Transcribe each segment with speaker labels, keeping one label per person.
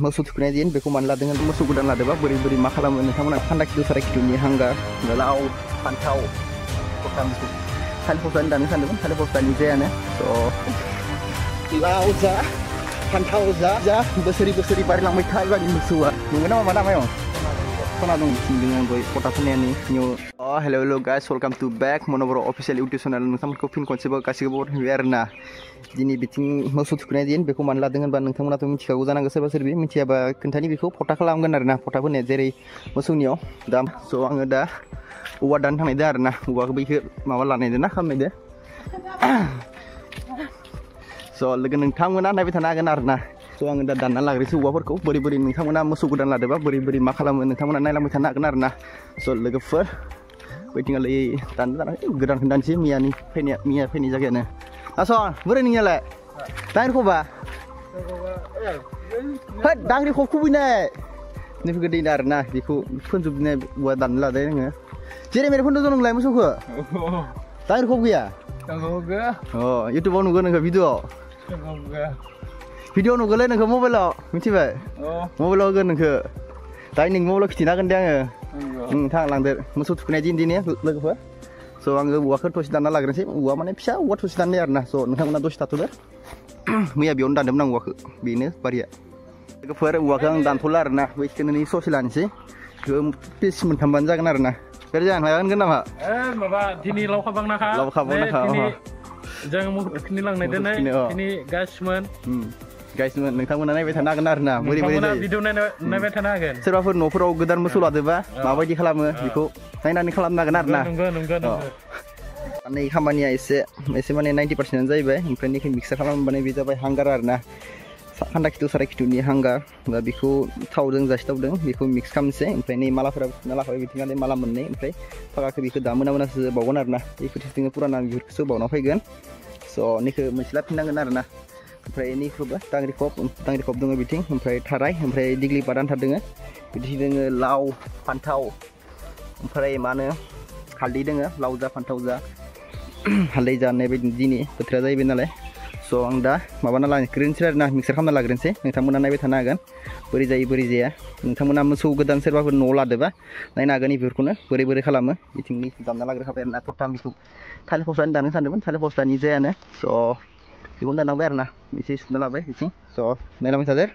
Speaker 1: मोसौ थुखैनाय दिन बेखौ मानो लादों मोसौ गोदान लादोंबा बोरै बोरै मा खालामो नोंथांमोना खान्दा खिथु साराय खिथुनि हांगार लाव फान्थाव थालिर फस्लानि दानो सानदोंमोन थालिर फस्लानि जायानो स' लाव जा फान्थाव जा बोसोरै बोसोरै बारलांबाय था एबारनि मोसौआ नंगौ नामा नामायाव सना दं थिनदों आं दहाय फटा फुननायनि निउ हेल' गाइस वेलकाम टु बेक मन'बर अफिसियेल इउटुब चेनेल नोंथांमोनखौ फिन खनसेबो गासैखौबो होबाय आरोना दिनै बिथिं मोसौ थुखैनाय दिन बेखौ मानो लादों होनबा नोंथांमोनाथ' मिथिखागौ जानांगौ सोरबा सोरबि मिथियाबा खोन्थानि बेखौ फटा खालामगोन आरोना फटा फोननाय जेरै मोसौनियाव दा स' आङो दा औवा दानो थांनायदो आरोना औवाखौ बैखौ माबा लानायदो ना खालामनायदो स' लोगो नोंथांमोना नायबाय थानो हागोन आरोना स' आङो दा दानना लाग्रोसै औवाफोरखौ बोरै बोरै नोंथांमोना मोसौ गोदान लादोंबा बोरै बोरै मा खालामो नोंथांमोना नायलांबाय थानो हागोन आरोना स' लोगोफोर बैथिंगालै दानो गोदान दानसै मिया फैनाय जायगायानो आसन बोरै नोंनियालाय दांग्रिखौबा होद दांग्रिखौ खुबैनाय नैफोरखौ दैना आरोना बेखौ फोनजोबनाय औवा दाननो लादों नोङो जेरै मेरै फोनदों नोंलाय मोसौखौ दांग्रिखौ गैया अ इउटुबाव नुगोन नोंखौ भिडिअ नुगोनलै नोंखौ मबाइलाव मिथिबाय मबाइलाव होगोन नोंखौ दायो नों मबाइलाव खिथिना होगोन दे आङो नोंथां लांदो मोसौ थुखैनाय दिन लोगोफोर स' आङो औवाखौ थसे दानना लाग्रोनोसै औवा माने फिसा औवा थसे दाननाय आरोना स' नोंथांमोना दसे थाथ'दो मैया बेयावनो दानदोंमोन आं औवाखौ बेनो बारिया लोगोफोर औवाखौ आं दानथ'ला आरोना बैखौनो ससे लानोसै बेखौ पिस मोनथामबानो जागोन आरोना बे जागोन होनगोन नामा
Speaker 2: माबा दिनै लावखा बांनाखा जों मोसौखौनो लांनाय दोनै दिनै गाइसमोन नोंथांमोना नायबाय थानो हागोन आरोना बोरै बोरै जायो भिडिअ नायबाय थानो हागोन
Speaker 1: सोरबाफोर न'फोराव गोदान मोसौ लादोंबा माबायदि खालामो बेखौ नायनानै खालामनो हागोन आरोना नै खामानिया एसे माने 90% जाहैबाय ओमफ्राय नैखौ मिक्सार खालामबानो बे जाबाय हांगार आरोना खान्दा खिथु साराय खिथुनि हांगार दा बेखौ थावजों जासिथावदों बेखौ मिक्स खालामनोसै ओमफ्राय नै मालाफोरा सुना लाखाबाय बिथिंगालि माला मोननै ओमफ्राय फागाखौ बेखौ दा मोनासो बावगोन आरोना बेखौ जोङो फुराना बिफोरखौसो बावना फैगोन स' नैखौ मोनसे लाफिननांगोन आरोना ओमफ्राय नैखौबो दांग्रि खब दङ बिथिं ओमफ्राय थाराय ओमफ्राय दिग्लि पात आन्था दङ बिथिं दङ लाव फान्थाव ओमफ्राय मा होनो हालदै दङ लाव जा फान्थाव जा हालदै जानाय बायदि दिनै बोथोरा जाहैबाय नालाय स' आं दा माबाना लाग्रोनोसै आरोना मिक्सार खालामना लाग्रोनोसै नोंथांमोना नायबाय थानो हागोन बोरै जायो बोरै जाया नोंथांमोना मोसौ गोदान सोरबाफोर न'आव लादोंबा नायनो हागोन बेफोरखौनो बोरै बोरै खालामो बिथिंनि दामना लाग्रोखाबाय आरोना थरथाम बेखौ थालिर फस्लानि दानो सानदोंमोन थालिर फस्लानि जायानो स' बेखौनो दानलांबाय आरोना एसे सुना लाबाय बिथिं स' नायलांबाय थादो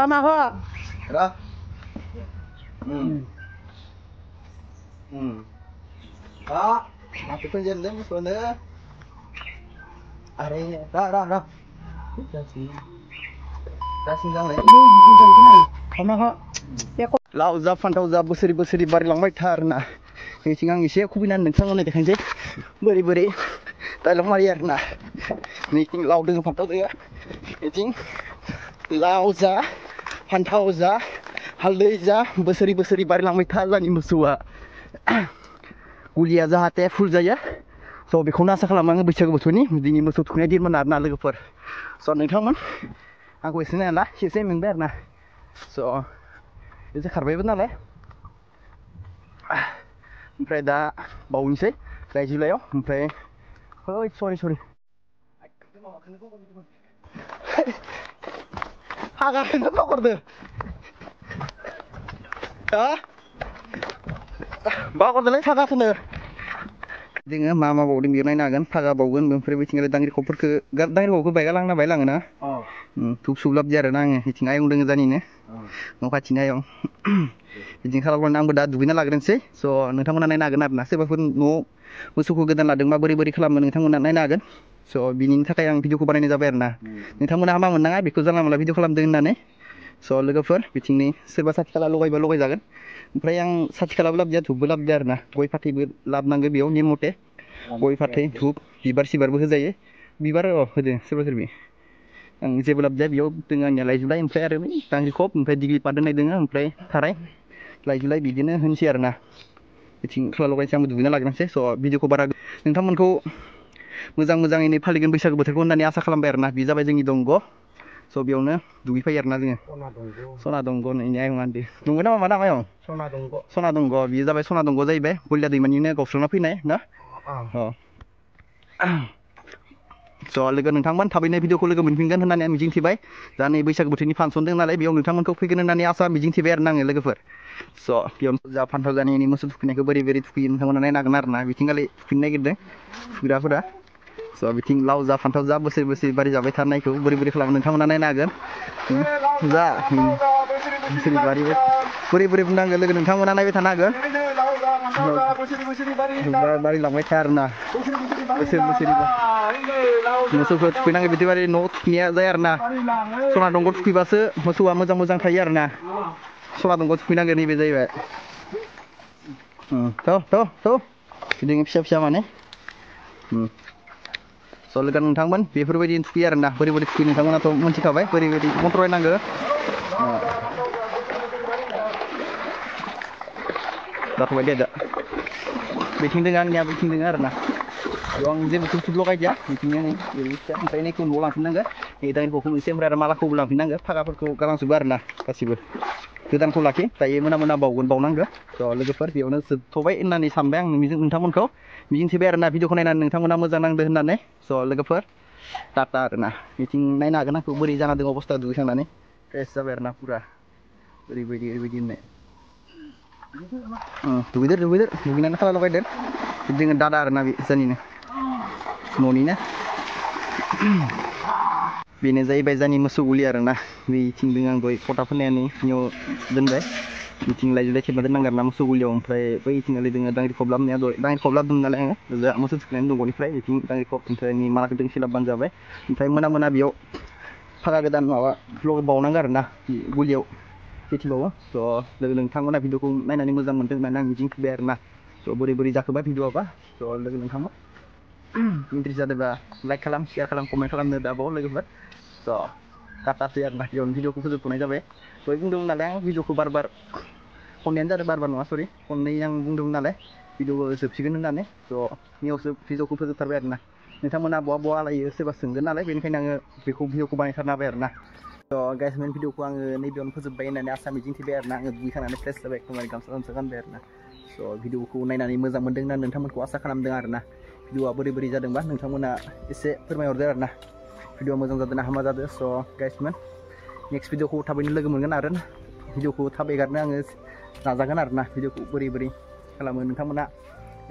Speaker 1: माखौ Masuk ke jalan mana? Are, ra. Kasih jangan lagi. Kamu kok? Lau za fantau za बोसोरै बारलांबाय था आरोना जोंथिं आं एसे खुबैनानै नोंथांमोननो देखायनोसै बोरै बारलांबाय आरोना नैथिं लाव दोङो फान्थाव दोङो बेथिं लाव जा फान्थाव जा हालदै जा बोसोरै बारलांबाय था जानि मोसौआ गुलिया जाहाथे फुल जायो स' बेखौनो आसा खालामो आङो बैसागु बोथोरनि दिनै मोसौ थुखैनाय दिनमोन आरोना लोगोफोर स' नोंथांमोन आंखौ एसे नायला एसे मोनबाय आरोना स' एसे खारबायबो नालाय ओमफ्राय दा बावनोसै रायजोलायाव ओमफ्राय ओइ सरि हागाखौनो बावगारदो बावगारदोलै फागाखौनो जोङो मा बावदों बेयाव नायनो हागोन फागा बावगोन ओमफ्राय बैथिंगालि दांग्रिखौबो बायगा लांना धुप सुब्लाबदि आरोना आङो बिथिं आयं दोङो जानिनो न' खाथिनि आयं बिदिनो खालामनानै आंबो दा दुगैना लाग्रोनोसै स' नोंथांमोना नायनो हागोन आरोना सोरबाफोर न'आव मोसौखौ गोदान लादोंबा बोरै खालामो नोंथांमोना नायनो हागोन स' बिनि थाखाय आं भिडिअखौ बानायनाय जाबाय आरोना नोंथांमोना हामा मोननाङा बेखौ जानला मोनला भिडिअ खालामदों होननानै स' लोगोफोर बिथिंनि सोरबा साथि खाला लगायबा लगायजागोन ओमफ्राय आं साथि खालाबो लाबोदिया धुपबो लाबोदिया आरोना गय फाथैबो लाबोनांगौ बेयाव नेम मथे गय फाथै धुप बिबार सिबारबो होजायो बिबार होदों सोरबा आं जेबो लाबोदिया बेयाव दोङो आंनिया लाइजुलाय ओमफ्राय आरो दांग्रि खब ओमफ्राय दिग्लि पात दोननाय दोङो ओमफ्राय थाराय लाइजुलाय बिदिनो होनोसै आरोना बिथिं खाला लगायनोसै आंबो दुगैना लाग्रोनोसै स' भिडिअखौ बारा नोंथांमोनखौ मोजाङैनो फालिगोन बैसागु बोथोरखौ होननानै आसा खालामबाय आरोना बे जाबाय जोंनि दंग' स' बेयावनो दुगैफायो आरोना जोङो सना दंग' नैनि आयं आन्दो नंगौ नामा मा नामायं सना दंग' बेयो जाबाय सना दंग' जाहैबाय बलिया दैमानिनो गावस्राना फैनाय ना स' लोगो नोंथांमोन थाबैनो भिडिअखौ लोगो मोनफिनगोन होननानै आं मिजिंथिबाय दा नै बैसागो बोथोरनि फांसन दं नालाय बेयाव नोंथांमोनखौ फैगोन होननानै आसा मिजिंथिबाय आरो आङो लोगोफोर स' बेयावनो जा फान्थाव जानायनि मोसौ थुखैनायखौ बोरै बोरै थुखैयो नोंथांमोना नायनो हागोन आरो ना बिथिंगालि थुखैनो नागिरदों थुखैग्राफोरा स' बिथिं लाव जा फान्थाव जा बोसोर बोसोर बारि जाबाय थानायखौ बोरै बोरै खालामो नोंथांमोना नायनो हागोन जा बोसोर बोरै बोरै बुंनांगोन लोगो नोंथांमोना नायबाय थानो हागोन बारि लांबाय थाया आरो ना बोसोर बोसोर मोसौखौ थुखैनांगौ बिदि बारि न'आव थुखैनाया जाया आरो ना सना दंग' थुखैबासो मोसौआ मोजां मोजां थायो आरो ना सना दंग' थुखैनांगौ नैबे जाहैबाय बिदिनो फिसा फिसा माने स' लोगो नोंथांमोन बेफोरबायदि थुखैयो आरो ना बोरै बोरै थुखैयो नोंथांमोनाथ' मोनथिखाबाय बोरै बोरै मन्थ्रायनांगौ जाथ'बाय दे दा बिथिं दङ आंनिया बिथिं दङ आरो ना बेयाव आं जेबो थुब लगायदिया बिथिंनो नै ओमफ्राय नैखौ न'आव लांफिननांगौ नै दानिखौ मोनसे ओमफ्राय आरो मालाखौबो लांफिननांगौ फागाफोरखौ गालांजोबो आरो ना गासिबो गोदानखौ लाखि दायो मोना मोना बावनांगौ थ' लोगोफोर बेयावनो जोबथ'बाय होननानै सानबाय आं नोंथांमोनखौ मिजिंथिबाय आरो ना भिडिअखौ नायनानै नोंथांमोना मोजां नांदो होननानै स' लोगोफोर टाटा आरो ना बिथिं नायनो हागोन आंखौ बोरै जाना दं अबस्था दुगैखांनानै फ्रेस जाबाय आरो ना पुरा ओरैबायदि होननाय दुगैनानै खाला लगायदो जोङो दादा आरो ना बे जोंनिनो न'निनो बेनो जाहैबाय जोंनि मोसौ गलि आरो ना बेथिं दङ आं दहाय फटा फोननायानो बेयाव दोनबाय बिथिं लाइजौलाय थेबना दोननांगौ आरो ना मोसौ गलियाव ओमफ्राय बैथिंगालि दङ दांग्रि खबलाबनाया दांग्रि खबलाब दं नालाय आङो ओजा मोसौ थुखैनायनि दंग'निफ्राय बिथिं दांग्रि खब ओमफ्राय मालाखौ दों सिलाबबानो जाबाय ओमफ्राय मोना मोना बेयाव फागा गोदान माबा बावनांगौ आरो ना गलियाव खेथिबावो स' लोगो नोंथांमोना भिडिअखौ नायनानै मोजां मोनदों होननानै आं मिजिंथिबाय आरो ना स' बोरै बोरै जाखोबा भिडिअ'बा स' लोगो नोंथांमोन इन्ट्रेस्ट जादोंबा लाइक खालाम शेयार खालाम कमेन्ट खालामनो दाबाव लोगोफोर स' टाटासै आरो ना बेयावनो भिडिअखौ फोजोबथ'नाय जाबाय दहाय बुंदोंमोन नालाय आं भिडिअखौ बार खननायानो जादों बार नङा सरि खननै आं बुंदोंमोन नालाय भिडिअखौ जोबसिगोन होननानै स' नियावसो भिडिअखौ फोजोबथारबाय आरो ना नोंथांमोना बहा आलायो सोरबा सोंगोन नालाय बेनिखायनो आङो बेखौ भिडिअखौ बानायथारना होबाय आरो ना स' गाइस मेन भिडिअखौ आङो नैबेयावनो फोजोबबाय होननानै आसा मिजिंथिबाय आरो ना आङो दुगैखांनानै फ्रेस जाबाय एकदमबारे गामसा गानबाय आरो ना स' भिडिअखौ नायनानै मोजां मोनदों होननानै नोंथांमोनखौ आसा खालामदों आरो ना भिडिअआ बोरै बोरै जादोंबा नोंथांमोना एसे फोरमायहरदो आरो ना भिडिअआ मोजां जादों ना हामा जादों स' गाइसमोन नेक्स्ट भिडिअखौ थाबैनो लोगो मोनगोन आरो भिडिअखौ थाब एगारनो आङो नाजागोन आरो ना भिडिअखौ बोरै खालामो नोंथांमोना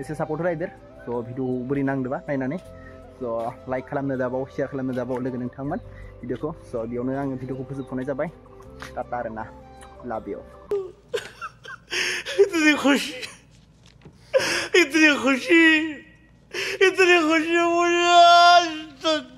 Speaker 1: एसे सापर्ट होलायदो स' भिडिअखौ बोरै नांदोंबा नायनानै स' लाइक खालामनो दाबाव शेयार खालामनो दाबाव लोगो नोंथांमोन भिडिअखौ स' बेयावनो आङो भिडिअखौ फोजोबथ'नाय जाबाय टाटा आरो ना लाभ इउ
Speaker 3: इतनी खुशी मुझे आज तक